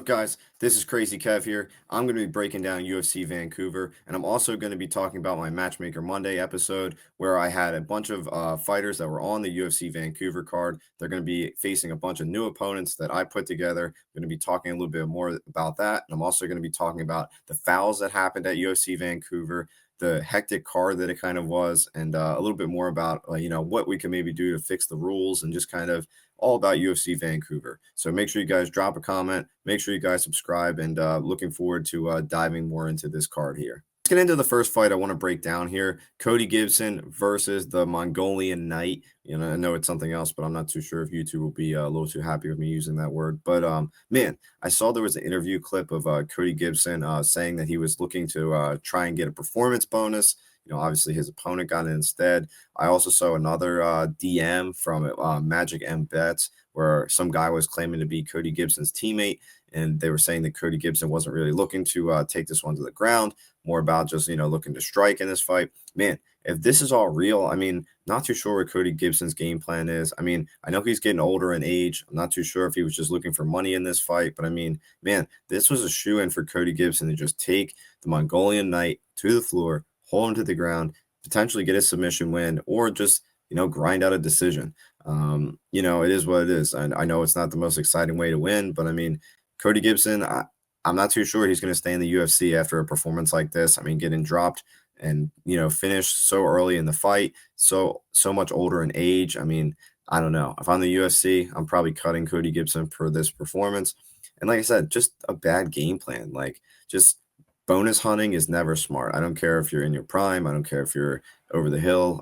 guys? This is Crazy Kev here. I'm going to be breaking down UFC Vancouver, and I'm also going to be talking about my Matchmaker Monday episode where I had a bunch of fighters that were on the UFC Vancouver card. They're going to be facing a bunch of new opponents that I put together. I'm going to be talking a little bit more about that, and I'm also going to be talking about the fouls that happened at UFC Vancouver, the hectic card that it kind of was, and a little bit more about what we can maybe do to fix the rules and just kind of all about UFC Vancouver. So make sure you guys drop a comment, make sure you guys subscribe, and looking forward to diving more into this card here. Let's get into the first fight I want to break down here. Cody Gibson versus the Mongolian Knight. I know it's something else, but I'm not too sure if YouTube will be a little too happy with me using that word. But man, I saw there was an interview clip of Cody Gibson saying that he was looking to try and get a performance bonus. Obviously his opponent got it instead. I also saw another DM from Magic M Bets where some guy was claiming to be Cody Gibson's teammate, and they were saying that Cody Gibson wasn't really looking to take this one to the ground, more about just, looking to strike in this fight. Man, if this is all real, not too sure what Cody Gibson's game plan is. I know he's getting older in age. I'm not too sure if he was just looking for money in this fight, but man, this was a shoe-in for Cody Gibson to just take the Mongolian Knight to the floor, hold him to the ground, potentially get a submission win, or just, grind out a decision. It is what it is. And I know it's not the most exciting way to win, but Cody Gibson, I'm not too sure he's going to stay in the UFC after a performance like this. Getting dropped and, finished so early in the fight, so much older in age. I don't know. If I'm the UFC, I'm probably cutting Cody Gibson for this performance. And like I said, just a bad game plan. Just bonus hunting is never smart. I don't care if you're in your prime. I don't care if you're over the hill.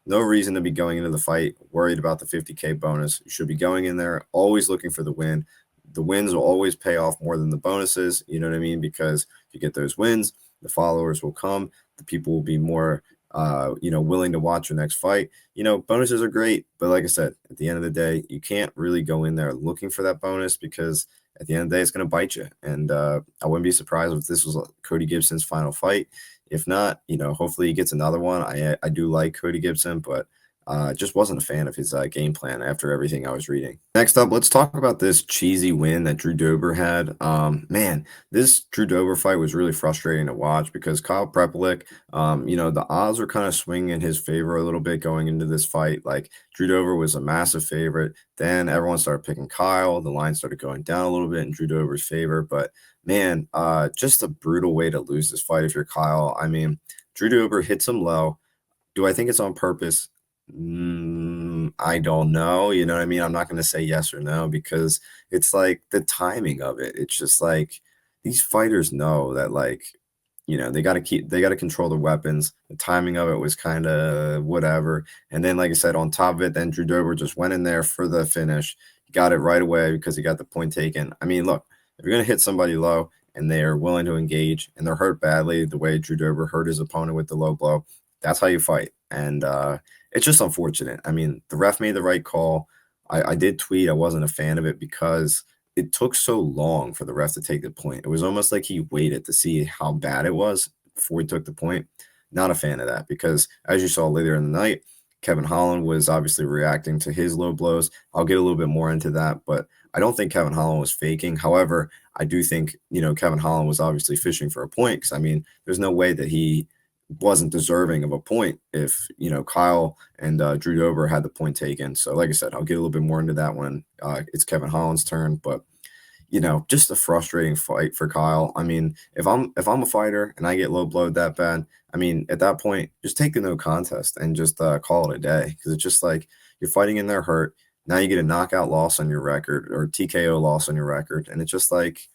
No reason to be going into the fight worried about the 50K bonus. You should be going in there always looking for the win. The wins will always pay off more than the bonuses. You know what I mean? Because if you get those wins, the followers will come. The people will be more, willing to watch your next fight. Bonuses are great, but like I said, at the end of the day, you can't really go in there looking for that bonus because at the end of the day, it's going to bite you. And I wouldn't be surprised if this was Cody Gibson's final fight. If not, hopefully he gets another one. I do like Cody Gibson, but just wasn't a fan of his game plan after everything I was reading. Next up, let's talk about this cheesy win that Drew Dober had. Man, this Drew Dober fight was really frustrating to watch because Kyle Prepelic, the odds were kind of swinging in his favor a little bit going into this fight. Like Drew Dober was a massive favorite. Then everyone started picking Kyle. The line started going down a little bit in Drew Dober's favor. But man, just a brutal way to lose this fight if you're Kyle. Drew Dober hits him low. Do I think it's on purpose? I don't know. You know what I mean? I'm not going to say yes or no because it's like the timing of it. It's just like these fighters know that they got to control their weapons. The timing of it was kind of whatever. And then, like I said, on top of it, then Drew Dober just went in there for the finish. He got it right away because he got the point taken. Look, if you're going to hit somebody low and they're willing to engage and they're hurt badly, the way Drew Dober hurt his opponent with the low blow, that's how you fight. And it's just unfortunate. The ref made the right call. I did tweet I wasn't a fan of it because it took so long for the ref to take the point. It was almost like he waited to see how bad it was before he took the point. Not a fan of that because, as you saw later in the night, Kevin Holland was obviously reacting to his low blows. I'll get a little bit more into that, but I don't think Kevin Holland was faking. However, I do think, Kevin Holland was obviously fishing for a point because, there's no way that he wasn't deserving of a point if Kyle and Drew Dober had the point taken. So like I said, I'll get a little bit more into that when it's Kevin Holland's turn, but just a frustrating fight for Kyle. If I'm a fighter and I get low blowed that bad, at that point just take the no contest and just call it a day because it's just like you're fighting in their hurt. Now you get a knockout loss on your record or TKO loss on your record, and it's just like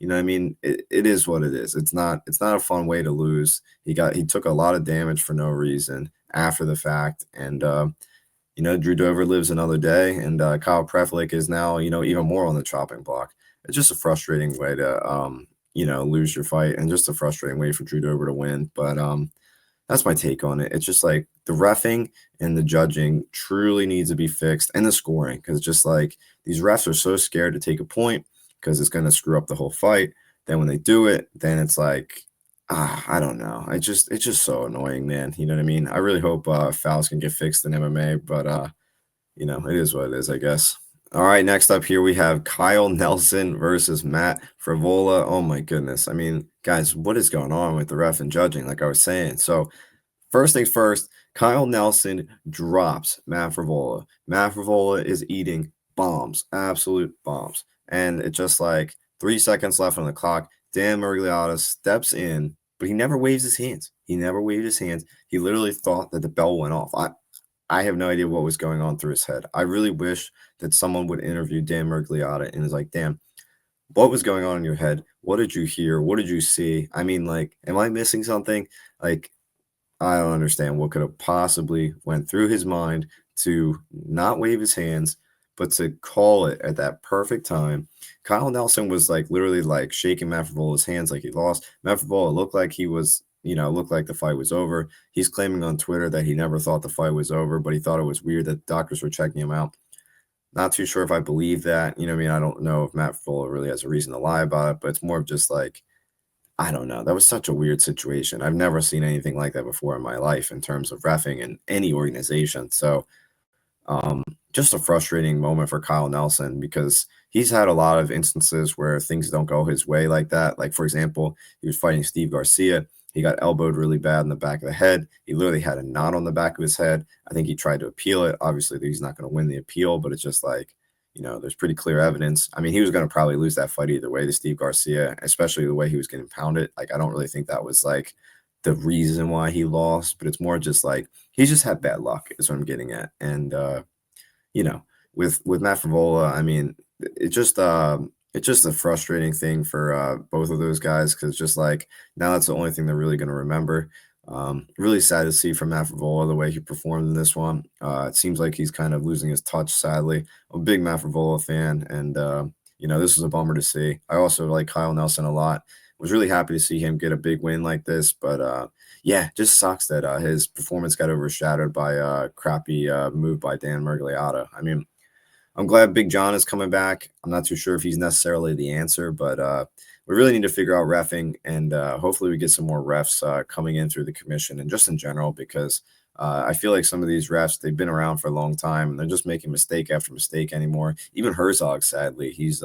it is what it is. It's not a fun way to lose. He took a lot of damage for no reason after the fact. And, Drew Dober lives another day, and Kyle Prepelic is now, even more on the chopping block. It's just a frustrating way to, lose your fight and just a frustrating way for Drew Dober to win. But that's my take on it. It's just like the reffing and the judging truly needs to be fixed, and the scoring, because just like these refs are so scared to take a point because it's going to screw up the whole fight. Then when they do it, then it's like, I don't know. It's just so annoying, man. You know what I mean? I really hope fouls can get fixed in MMA, but it is what it is, I guess. All right, next up here we have Kyle Nelson versus Matt Frivola. Oh my goodness. I mean, guys, what is going on with the ref and judging? Like I was saying. So, first things first, Kyle Nelson drops Matt Frivola. Matt Frivola is eating bombs, absolute bombs. And it's just like 3 seconds left on the clock. Dan Miragliotta steps in, but he never waves his hands. He never waved his hands. He literally thought that the bell went off. I have no idea what was going on through his head. I really wish that someone would interview Dan Miragliotta and is like, damn, what was going on in your head? What did you hear? What did you see? I mean, like, am I missing something? Like, I don't understand what could have possibly went through his mind to not wave his hands, but to call it at that perfect time. Kyle Nelson was like literally like shaking Matt Frivola's hands like he lost. Matt Frivola looked like he was, looked like the fight was over. He's claiming on Twitter that he never thought the fight was over, but he thought it was weird that doctors were checking him out. Not too sure if I believe that. You know what I mean? I don't know if Matt Frivola really has a reason to lie about it, but it's more of just like I don't know. That was such a weird situation. I've never seen anything like that before in my life in terms of reffing in any organization. So, um, just a frustrating moment for Kyle Nelson because he's had a lot of instances where things don't go his way like that. Like, for example, he was fighting Steve Garcia. He got elbowed really bad in the back of the head. He literally had a knot on the back of his head. I think he tried to appeal it. Obviously, he's not going to win the appeal, but it's just like, there's pretty clear evidence. I mean, he was going to probably lose that fight either way to Steve Garcia, especially the way he was getting pounded. Like, I don't really think that was like the reason why he lost, but it's more just like he's just had bad luck, is what I'm getting at. And you know, with Matt Favola, I mean, it's just a frustrating thing for both of those guys because just like now that's the only thing they're really going to remember. Really sad to see from Matt Favola the way he performed in this one. It seems like he's kind of losing his touch. Sadly, I'm a big Matt Favola fan, and this was a bummer to see. I also like Kyle Nelson a lot. Was really happy to see him get a big win like this, but yeah, just sucks that his performance got overshadowed by a crappy move by Dan Miragliotta. I mean, I'm glad Big John is coming back. I'm not too sure if he's necessarily the answer, but we really need to figure out refing, and hopefully we get some more refs coming in through the commission and just in general because I feel like some of these refs they've been around for a long time and they're just making mistake after mistake anymore. Even Herzog, sadly, he's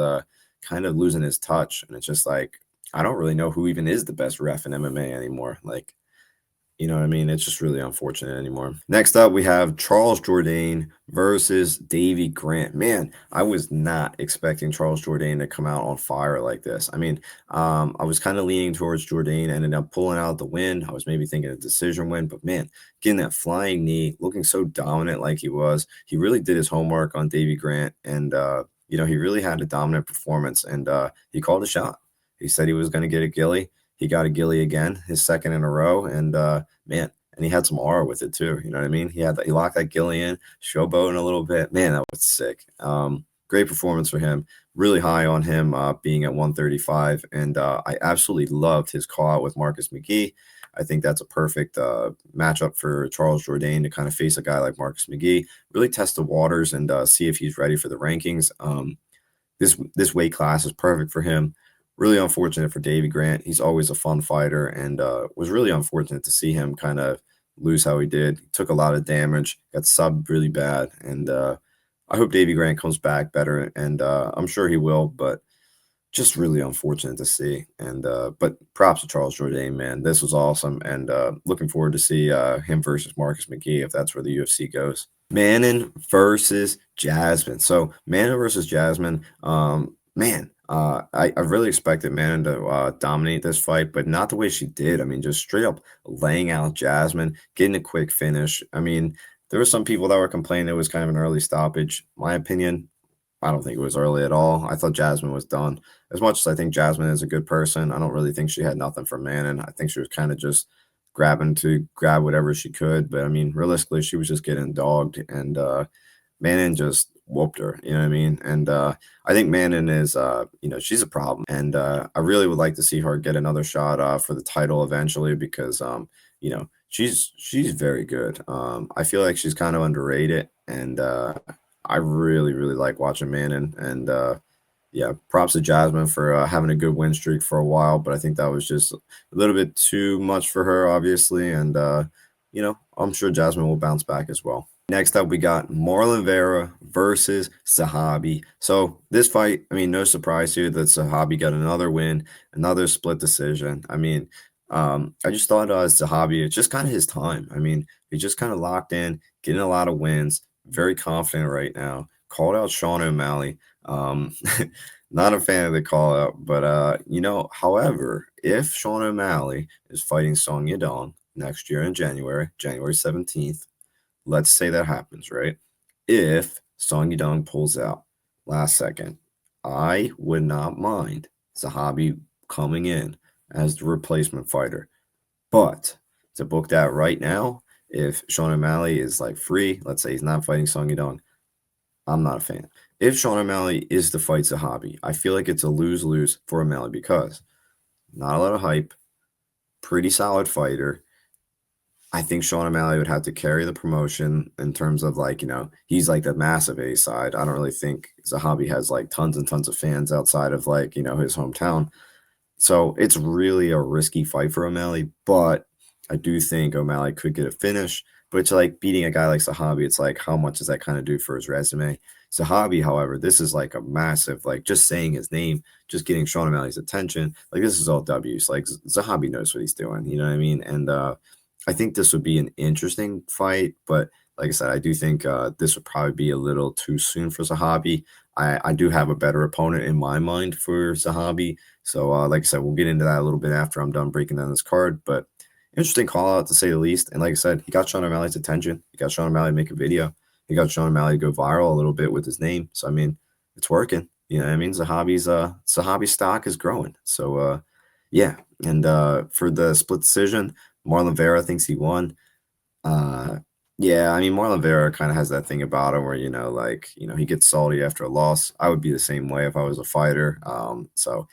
kind of losing his touch, and it's just like I don't really know who even is the best ref in MMA anymore. Like you know what I mean? It's just really unfortunate anymore. Next up, we have Charles Jourdain versus Davy Grant. Man, I was not expecting Charles Jourdain to come out on fire like this. I mean, I was kind of leaning towards Jourdain, ended up pulling out the win. I was maybe thinking a decision win, but man, getting that flying knee, looking so dominant like he was. He really did his homework on Davy Grant, and he really had a dominant performance, and he called a shot. He said he was going to get a Gilly. He got a Gilly again, his second in a row, and man, and he had some aura with it too. You know what I mean? He locked that Gilly in, showboating a little bit. Man, that was sick. Great performance for him. Really high on him being at 135, and I absolutely loved his call out with Marcus McGee. I think that's a perfect matchup for Charles Jourdain to kind of face a guy like Marcus McGee, really test the waters and see if he's ready for the rankings. This weight class is perfect for him. Really unfortunate for Davy Grant. He's always a fun fighter, and was really unfortunate to see him kind of lose how he did. He took a lot of damage, got subbed really bad, and I hope Davy Grant comes back better, and I'm sure he will. But just really unfortunate to see. And but props to Charles Jourdain, man. This was awesome, and looking forward to see him versus Marcus McGee if that's where the UFC goes. Manon versus Jasmine. So Manon versus Jasmine. Man, I really expected Manon to dominate this fight, but not the way she did. I mean, just straight up laying out Jasmine, getting a quick finish. I mean, there were some people that were complaining it was kind of an early stoppage. My opinion, I don't think it was early at all. I thought Jasmine was done. As much as I think Jasmine is a good person, I don't really think she had nothing for Manon. I think she was kind of just grabbing to grab whatever she could. But I mean, realistically, she was just getting dogged, and Manon just whooped her. You know what I mean? And I think Manon is, she's a problem, and I really would like to see her get another shot for the title eventually because, she's very good. I feel like she's kind of underrated, and I really, really like watching Manon, and yeah, props to Jasmine for having a good win streak for a while, but I think that was just a little bit too much for her, obviously, and I'm sure Jasmine will bounce back as well. Next up, we got Marlon Vera versus Sahabi. So this fight, I mean, no surprise here that Sahabi got another win, another split decision. I mean, I just thought Sahabi, it's just kind of his time. I mean, he just kind of locked in, getting a lot of wins, very confident right now. Called out Sean O'Malley. Not a fan of the call out, but however, if Sean O'Malley is fighting Song Yadong next year in January 17th, let's say that happens, right? If Song Yadong pulls out last second, I would not mind Zahabi coming in as the replacement fighter. But to book that right now, if Sean O'Malley is like free, let's say he's not fighting Song Yadong, I'm not a fan. If Sean O'Malley is to fight Zahabi, I feel like it's a lose-lose for O'Malley because not a lot of hype, pretty solid fighter. I think Sean O'Malley would have to carry the promotion in terms of like, he's like the massive A side. I don't really think Zahabi has like tons and tons of fans outside of like, his hometown. So it's really a risky fight for O'Malley, but I do think O'Malley could get a finish. But it's like beating a guy like Sahabi, it's like how much does that kind of do for his resume? Sahabi, however, this is like a massive, like just saying his name, just getting Sean O'Malley's attention. Like this is all W's. Like Zahabi knows what he's doing, you know what I mean? And I think this would be an interesting fight, but like I said, I do think this would probably be a little too soon for Zahabi. I do have a better opponent in my mind for Zahabi. So, like I said, we'll get into that a little bit after I'm done breaking down this card. But interesting call out to say the least. And like I said, he got Sean O'Malley's attention. He got Sean O'Malley to make a video. He got Sean O'Malley to go viral a little bit with his name. So I mean, it's working. You know what I mean? Zahabi's stock is growing. So yeah. And for the split decision, Marlon Vera thinks he won. Uh, yeah, I mean, Marlon Vera kind of has that thing about him where, he gets salty after a loss. I would be the same way if I was a fighter. So,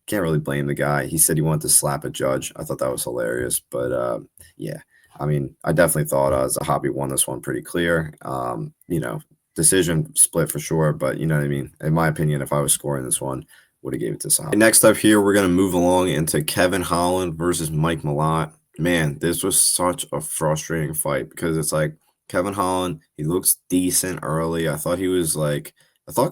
can't really blame the guy. He said he wanted to slap a judge. I thought that was hilarious. But yeah, I mean, I definitely thought Zahabi won this one pretty clear. Decision split for sure. But you know what I mean? In my opinion, if I was scoring this one, would have gave it to Zahabi. Next up here, we're going to move along into Kevin Holland versus Mike Malott. Man, this was such a frustrating fight because it's like Kevin Holland, he looks decent early. I thought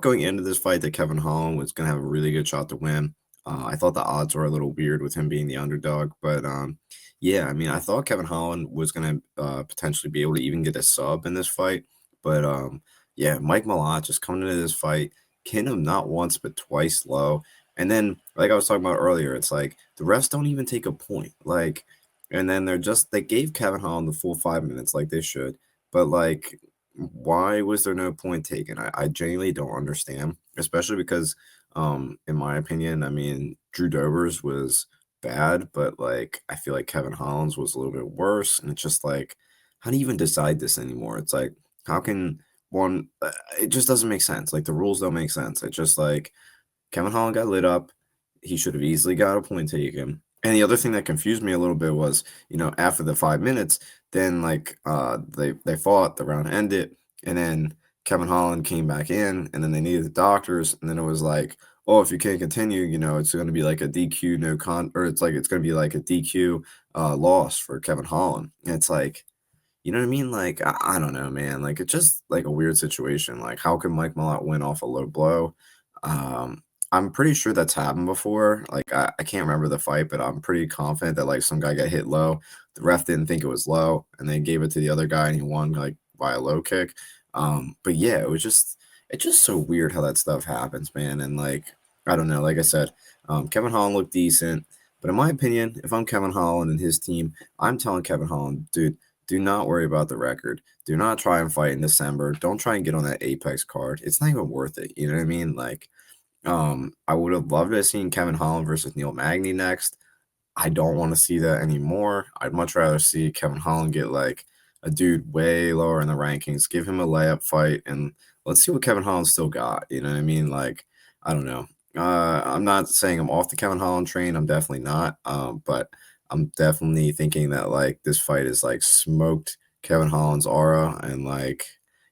going into this fight that Kevin Holland was going to have a really good shot to win. I thought the odds were a little weird with him being the underdog, but yeah, I mean, I thought Kevin Holland was going to potentially be able to even get a sub in this fight, but yeah, Mike Malott just coming into this fight, hitting him not once but twice low. And then, like I was talking about earlier, it's like the refs don't even take a point. And then they gave Kevin Holland the full 5 minutes like they should. But like, why was there no point taken? I genuinely don't understand, especially because, in my opinion, I mean, Drew Dober's was bad, but like, I feel like Kevin Holland's was a little bit worse. And it's just like, how do you even decide this anymore? It's like, how can one, it just doesn't make sense. Like, the rules don't make sense. It's just like, Kevin Holland got lit up. He should have easily got a point taken. And the other thing that confused me a little bit was, after the 5 minutes, then like they fought, the round ended, and then Kevin Holland came back in, and then they needed the doctors, and then it was like, oh, if you can't continue, it's going to be like a DQ or it's going to be like a DQ loss for Kevin Holland. And it's like, you know what I mean? Like, I don't know, man. Like, it's just like a weird situation. Like, how can Mike Malott win off a low blow? I'm pretty sure that's happened before. Like, I can't remember the fight, but I'm pretty confident that like some guy got hit low. The ref didn't think it was low, and they gave it to the other guy, and he won like by a low kick. But yeah, it's just so weird how that stuff happens, man. And like, I don't know. Like I said, Kevin Holland looked decent, but in my opinion, if I'm Kevin Holland and his team, I'm telling Kevin Holland, dude, do not worry about the record. Do not try and fight in December. Don't try and get on that Apex card. It's not even worth it. You know what I mean? Like, I would have loved to have seen Kevin Holland versus Neil Magny next. I don't want to see that anymore. I'd much rather see Kevin Holland get like a dude way lower in the rankings, give him a layup fight, and let's see what Kevin Holland still got. You know what I mean? Like, I don't know. I'm not saying I'm off the Kevin Holland train. I'm definitely not. But I'm definitely thinking that like this fight is like smoked Kevin Holland's aura, and like,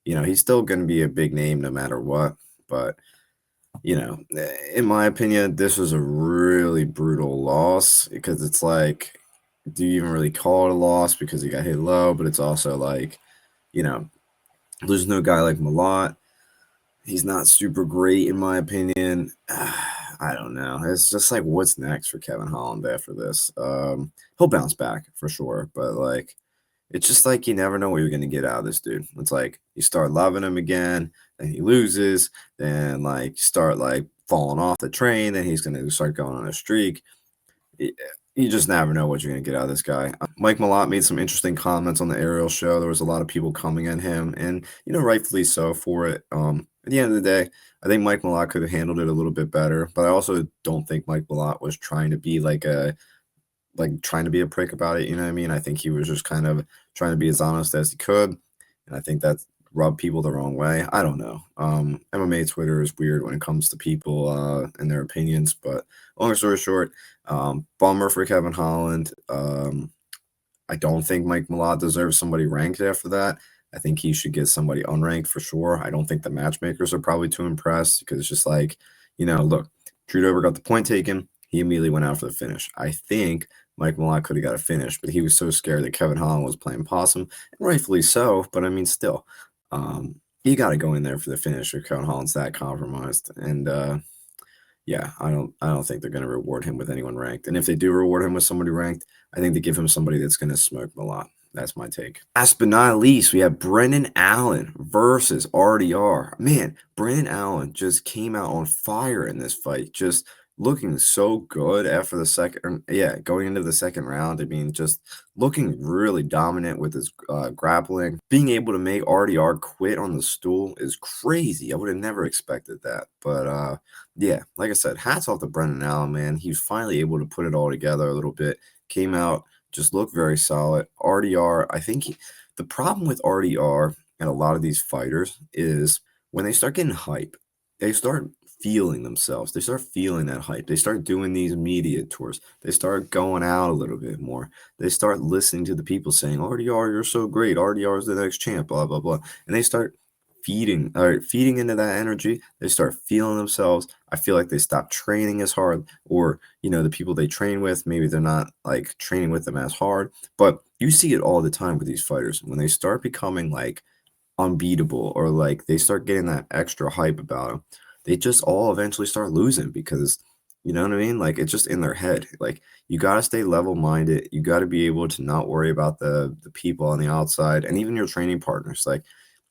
he's still going to be a big name no matter what. But in my opinion, this was a really brutal loss because it's like do you even really call it a loss because he got hit low? But it's also like, you know, losing to a guy like Malott, he's not super great in my opinion. I don't know. It's just like, what's next for Kevin Holland after this? He'll bounce back for sure, but like, it's just like you never know what you're gonna get out of this dude. It's like you start loving him again, then he loses, then like start like falling off the train, then he's gonna start going on a streak. You just never know what you're gonna get out of this guy. Mike Malott made some interesting comments on the Ariel show. There was a lot of people coming at him, and rightfully so for it. At the end of the day, I think Mike Malott could have handled it a little bit better, but I also don't think Mike Malott was trying to be trying to be a prick about it. You know what I mean? I think he was just kind of trying to be as honest as he could, and I think that rubbed people the wrong way. I don't know. MMA Twitter is weird when it comes to people and their opinions, but long story short, bummer for Kevin Holland. I don't think Mike Malott deserves somebody ranked after that. I think he should get somebody unranked for sure. I don't think the matchmakers are probably too impressed because it's just like, look, Drew Dober got the point taken. He immediately went out for the finish. I think Mike Malott could have got a finish, but he was so scared that Kevin Holland was playing possum, and rightfully so. But I mean, still, you got to go in there for the finish if Kevin Holland's that compromised. And yeah, I don't think they're going to reward him with anyone ranked. And if they do reward him with somebody ranked, I think they give him somebody that's going to smoke him a lot. That's my take. Last but not least, we have Brendan Allen versus RDR. Man, Brendan Allen just came out on fire in this fight. Just looking so good after the second, yeah, going into the second round. I mean, just looking really dominant with his grappling. Being able to make RDR quit on the stool is crazy. I would have never expected that. But yeah, like I said, hats off to Brendan Allen, man. He's finally able to put it all together a little bit. Came out, just looked very solid. RDR, I think the problem with RDR and a lot of these fighters is when they start getting hype, they start feeling themselves. They start feeling that hype. They start doing these media tours. They start going out a little bit more. They start listening to the people saying, RDR, you're so great. RDR is the next champ, blah, blah, blah. And they start feeding into that energy. They start feeling themselves. I feel like they stop training as hard, or the people they train with, maybe they're not like training with them as hard. But you see it all the time with these fighters when they start becoming like unbeatable, or like they start getting that extra hype about them, they just all eventually start losing because you know what I mean? Like it's just in their head. Like you got to stay level minded. You got to be able to not worry about the people on the outside and even your training partners. Like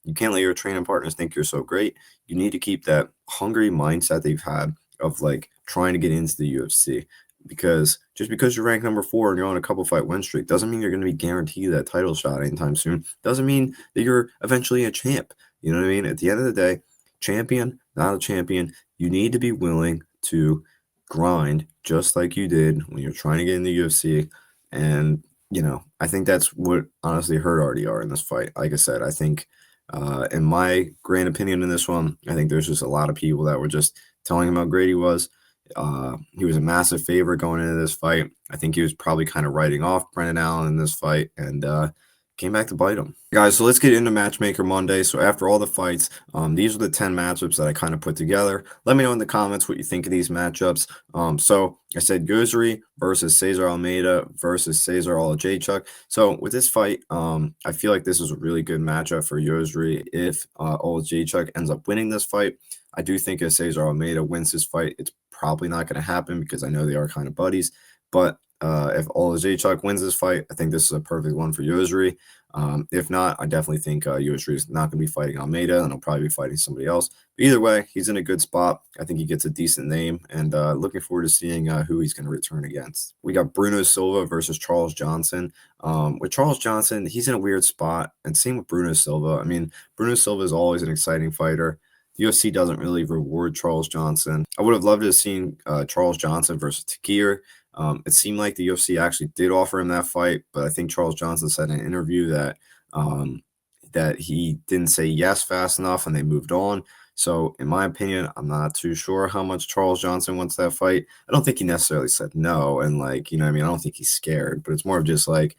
you can't let your training partners think you're so great. You need to keep that hungry mindset they've had of like trying to get into the UFC, because just because you're ranked number 4 and you're on a couple fight win streak doesn't mean you're going to be guaranteed that title shot anytime soon. Doesn't mean that you're eventually a champ. You know what I mean? At the end of the day, champion, not a champion, you need to be willing to grind just like you did when you're trying to get in the UFC. And, I think that's what honestly hurt RDR in this fight. Like I said, I think, in my grand opinion in this one, I think there's just a lot of people that were just telling him how great he was. He was a massive favorite going into this fight. I think he was probably kind of writing off Brendan Allen in this fight, and came back to bite him. Guys, so let's get into Matchmaker Monday. So after all the fights, these are the 10 matchups that I kind of put together. Let me know in the comments what you think of these matchups. So I said Guzri versus Cesar Almeida versus Cesar Olajaychuk. So with this fight, I feel like this is a really good matchup for Guzri if Olajaychuk ends up winning this fight. I do think if Cesar Almeida wins this fight, it's probably not going to happen because I know they are kind of buddies. But if Olajaychuk wins this fight, I think this is a perfect one for Yosri. If not, I definitely think Yosri is not going to be fighting Almeida, and he'll probably be fighting somebody else. But either way, he's in a good spot. I think he gets a decent name, and looking forward to seeing who he's going to return against. We got Bruno Silva versus Charles Johnson. With Charles Johnson, he's in a weird spot, and same with Bruno Silva. I mean, Bruno Silva is always an exciting fighter. The UFC doesn't really reward Charles Johnson. I would have loved to have seen Charles Johnson versus Takir. It seemed like the UFC actually did offer him that fight, but I think Charles Johnson said in an interview that that he didn't say yes fast enough and they moved on. So in my opinion, I'm not too sure how much Charles Johnson wants that fight. I don't think he necessarily said no, and like, I mean, I don't think he's scared, but it's more of just like,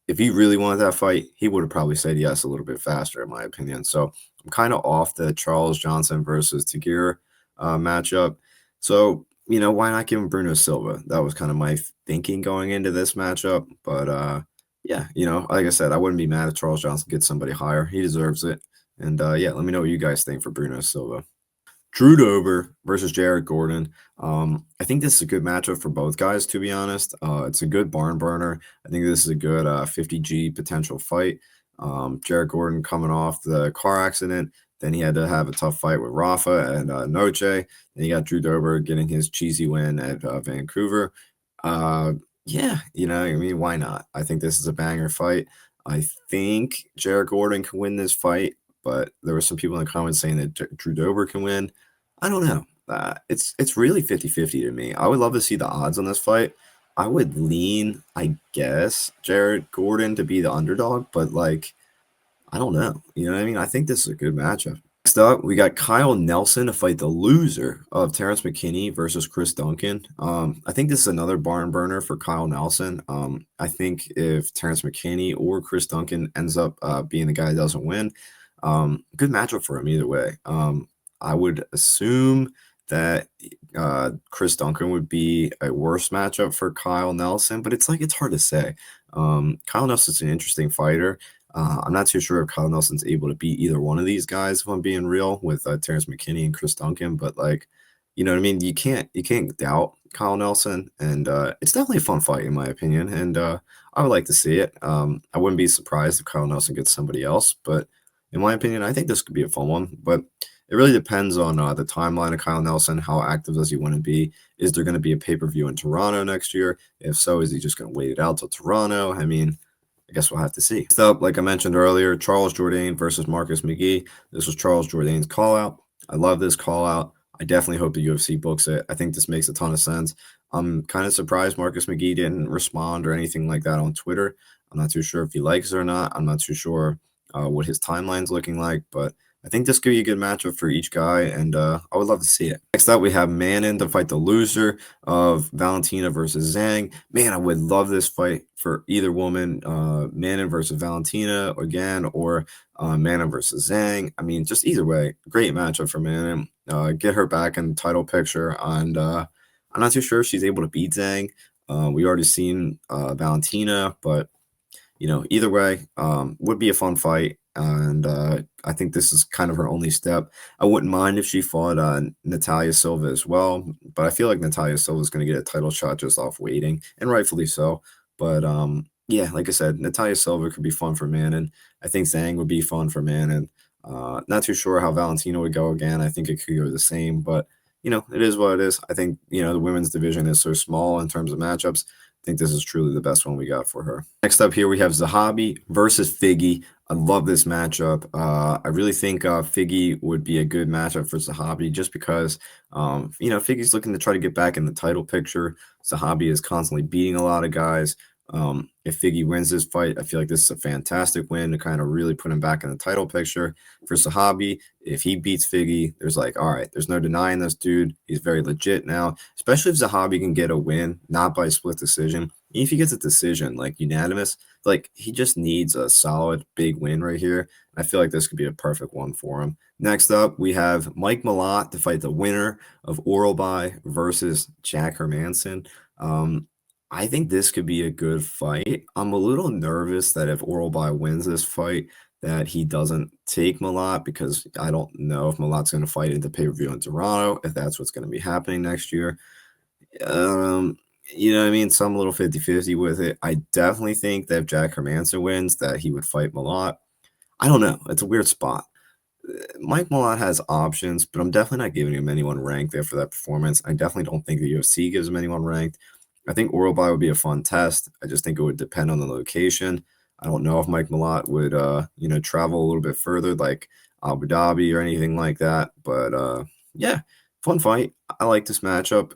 if he really wanted that fight, he would have probably said yes a little bit faster, in my opinion. So I'm kind of off the Charles Johnson versus Tagir matchup. So why not give him Bruno Silva? That was kind of my thinking going into this matchup. But yeah, like I said, I wouldn't be mad if Charles Johnson gets somebody higher. He deserves it. And yeah, let me know what you guys think for Bruno Silva. Drew Dober versus Jared Gordon. I think this is a good matchup for both guys, to be honest. It's a good barn burner. I think this is a good 50G potential fight. Jared Gordon coming off the car accident. Then he had to have a tough fight with Rafa and Noche. Then you got Drew Dober getting his cheesy win at Vancouver. Uh, yeah, I mean, why not? I think this is a banger fight. I think Jared Gordon can win this fight, but there were some people in the comments saying that Drew Dober can win. I don't know. It's really 50-50 to me. I would love to see the odds on this fight. I would lean, I guess, Jared Gordon to be the underdog, but like, I don't know. You know what I mean? I think this is a good matchup. Next up, we got Kyle Nelson to fight the loser of Terrence McKinney versus Chris Duncan. I think this is another barn burner for Kyle Nelson. I think if Terrence McKinney or Chris Duncan ends up being the guy that doesn't win, good matchup for him either way. I would assume that Chris Duncan would be a worse matchup for Kyle Nelson, but it's hard to say. Kyle Nelson's an interesting fighter. I'm not too sure if Kyle Nelson's able to beat either one of these guys, if I'm being real, with Terrence McKinney and Chris Duncan. But like, you know what I mean? You can't doubt Kyle Nelson, and it's definitely a fun fight in my opinion. And I would like to see it. I wouldn't be surprised if Kyle Nelson gets somebody else, but in my opinion, I think this could be a fun one. But it really depends on the timeline of Kyle Nelson. How active does he want to be? Is there going to be a pay-per-view in Toronto next year? If so, is he just going to wait it out till Toronto? I mean, I guess we'll have to see. Next up, like I mentioned earlier, Charles Jourdain versus Marcus McGee. This was Charles Jourdain's call out. I love this call out. I definitely hope the UFC books it. I think this makes a ton of sense. I'm kind of surprised Marcus McGee didn't respond or anything like that on Twitter. I'm not too sure if he likes it or not. I'm not too sure what his timeline's looking like, but I think this could be a good matchup for each guy, and I would love to see it. Next up, we have Manon to fight the loser of Valentina versus Zhang. Man, I would love this fight for either woman, Manon versus Valentina again, or Manon versus Zhang. I mean, just either way, great matchup for Manon. Get her back in the title picture, and I'm not too sure if she's able to beat Zhang. We already seen Valentina, but either way, would be a fun fight. And I think this is kind of her only step. I wouldn't mind if she fought Natalia Silva as well, but I feel like Natalia Silva is going to get a title shot just off waiting, and rightfully so. But yeah, like I said, Natalia Silva could be fun for Manon. I think Zhang would be fun for Manon. Not too sure how Valentina would go again. I think it could go the same, but it is what it is. I think the women's division is so small in terms of matchups. I think this is truly the best one we got for her. Next up here, we have Zahabi versus Figgy. I love this matchup. I really think Figgy would be a good matchup for Zahabi just because, Figgy's looking to try to get back in the title picture. Zahabi is constantly beating a lot of guys. If Figgy wins this fight, I feel like this is a fantastic win to kind of really put him back in the title picture. For Zahabi, if he beats Figgy, there's like, all right, there's no denying this dude. He's very legit now, especially if Zahabi can get a win, not by split decision. If he gets a decision, like unanimous, like he just needs a solid big win right here. I feel like this could be a perfect one for him. Next up, we have Mike Malott to fight the winner of Oralby versus Jack Hermanson. I think this could be a good fight. I'm a little nervous that if Oralby wins this fight, that he doesn't take Malott, because I don't know if Malott's going to fight in the pay-per-view in Toronto, if that's what's going to be happening next year. You know what I mean? So I'm a little 50-50 with it. I definitely think that if Jack Hermanson wins, that he would fight Malott. I don't know. It's a weird spot. Mike Malott has options, but I'm definitely not giving him anyone ranked there for that performance. I definitely don't think the UFC gives him anyone ranked. I think Oralby would be a fun test. I just think it would depend on the location. I don't know if Mike Malott would, travel a little bit further, like Abu Dhabi or anything like that. But yeah, fun fight. I like this matchup.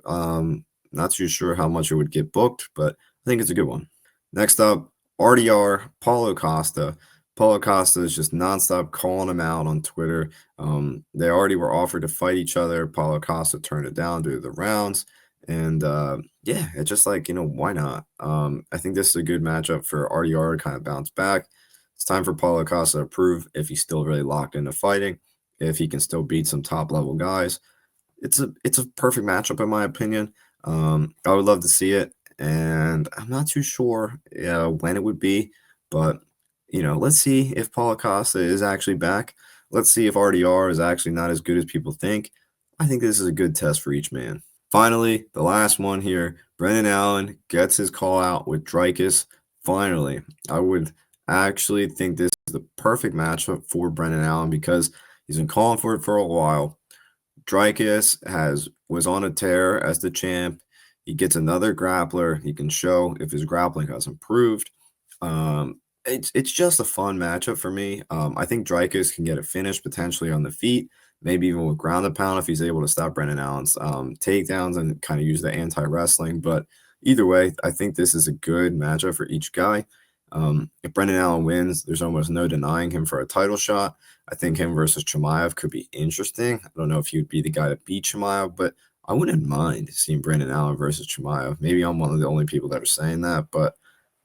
Not too sure how much it would get booked, but I think it's a good one. Next up, RDR, Paulo Costa. Paulo Costa is just nonstop calling him out on Twitter. They already were offered to fight each other. Paulo Costa turned it down due to the rounds. And yeah, it's just like, why not? I think this is a good matchup for RDR to kind of bounce back. It's time for Paulo Costa to prove if he's still really locked into fighting, if he can still beat some top level guys. it's a perfect matchup in my opinion. I would love to see it, and I'm not too sure when it would be, but let's see if Paulo Costa is actually back. Let's see if RDR is actually not as good as people think. I think this is a good test for each man. Finally, the last one here, Brendan Allen gets his call out with Dreykus. Finally, I would actually think this is the perfect matchup for Brendan Allen because he's been calling for it for a while. Dreykus was on a tear as the champ. He gets another grappler. He can show if his grappling has improved. It's just a fun matchup for me. I think Dreykus can get a finish potentially on the feet, maybe even with ground and pound if he's able to stop Brendan Allen's takedowns and kind of use the anti-wrestling. But either way, I think this is a good matchup for each guy. If Brendan Allen wins, there's almost no denying him for a title shot. I think him versus Chimaev could be interesting. I don't know if he would be the guy to beat Chimaev, but I wouldn't mind seeing Brendan Allen versus Chimaev. Maybe I'm one of the only people that are saying that, but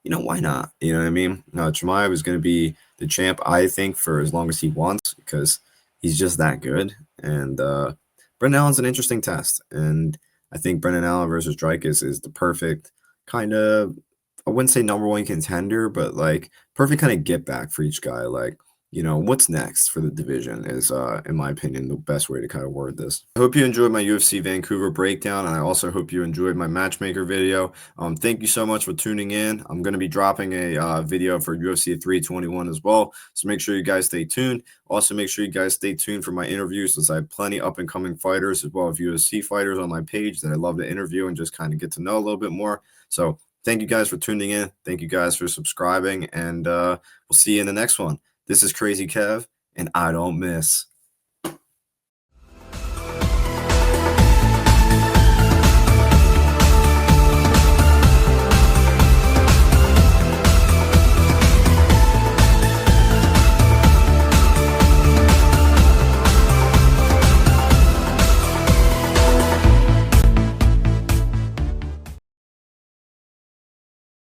why not? You know what I mean? Chimaev is going to be the champ, I think, for as long as he wants because he's just that good. And Brendan Allen's an interesting test. And I think Brendan Allen versus Dreykus is the perfect kind of, I wouldn't say number one contender, but like perfect kind of get back for each guy. Like, what's next for the division is, in my opinion, the best way to kind of word this. I hope you enjoyed my UFC Vancouver breakdown, and I also hope you enjoyed my matchmaker video. Thank you so much for tuning in. I'm going to be dropping a video for UFC 321 as well, so make sure you guys stay tuned. Also, make sure you guys stay tuned for my interviews, as I have plenty up-and-coming fighters as well as UFC fighters on my page that I love to interview and just kind of get to know a little bit more. So thank you guys for tuning in. Thank you guys for subscribing, and we'll see you in the next one. This is Crazy Kev, and I don't miss.